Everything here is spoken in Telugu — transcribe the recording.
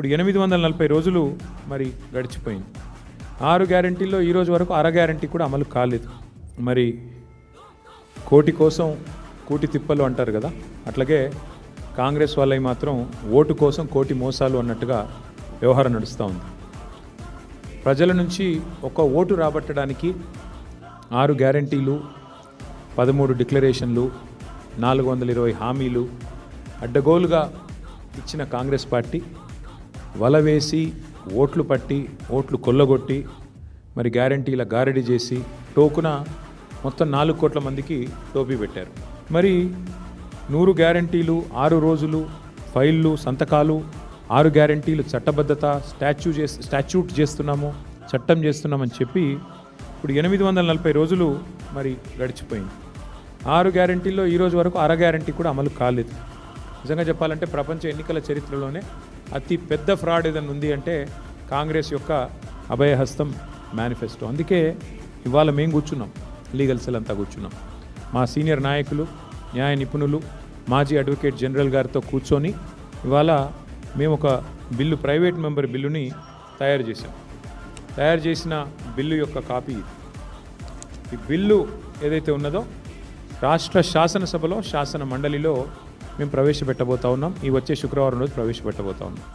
ఇప్పుడు 840 రోజులు మరి గడిచిపోయింది. 6 గ్యారంటీల్లో ఈ రోజు వరకు అర గ్యారంటీ కూడా అమలు కాలేదు. మరి కోటి కోసం కూటి తిప్పలు అంటారు కదా, అట్లాగే కాంగ్రెస్ వాళ్ళవి మాత్రం ఓటు కోసం కోటి మోసాలు అన్నట్టుగా వ్యవహారం నడుస్తూ ఉంది. ప్రజల నుంచి ఒక ఓటు రాబట్టడానికి 6 గ్యారంటీలు, 13 డిక్లరేషన్లు, 420 హామీలు అడ్డగోలుగా ఇచ్చిన కాంగ్రెస్ పార్టీ వల వేసి ఓట్లు పట్టి ఓట్లు కొల్లగొట్టి మరి గ్యారంటీల గారడీ చేసి టోకున మొత్తం 4 కోట్ల మందికి టోపీ పెట్టారు. మరి 100 గ్యారంటీలు, 6 రోజులు, ఫైళ్ళు, సంతకాలు, 6 గ్యారంటీలు చట్టబద్ధత, స్టాచ్యూట్ చేస్తున్నాము, చట్టం చేస్తున్నామని చెప్పి ఇప్పుడు 840 రోజులు మరి గడిచిపోయింది. 6 గ్యారంటీల్లో ఈ రోజు వరకు అర గ్యారంటీ కూడా అమలు కాలేదు. నిజంగా చెప్పాలంటే ప్రపంచ ఎన్నికల చరిత్రలోనే అతి పెద్ద ఫ్రాడ్ ఏదైనా ఉంది అంటే కాంగ్రెస్ యొక్క అభయహస్తం మేనిఫెస్టో. అందుకే ఇవాళ మేము కూర్చున్నాం, లీగల్ సెల్ అంతా కూర్చున్నాం. మా సీనియర్ నాయకులు, న్యాయ నిపుణులు, మాజీ అడ్వకేట్ జనరల్ గారితో కూర్చొని ఇవాళ మేము ఒక బిల్లు, ప్రైవేట్ మెంబర్ బిల్లుని తయారు చేసాం. తయారు చేసిన బిల్లు యొక్క కాపీ ఇది. ఈ బిల్లు ఏదైతే ఉన్నదో రాష్ట్ర శాసనసభలో, శాసన మండలిలో మేము ప్రవేశపెట్టబోతా ఉన్నాం. ఈ వచ్చే శుక్రవారం రోజు ప్రవేశపెట్టబోతా ఉన్నాం.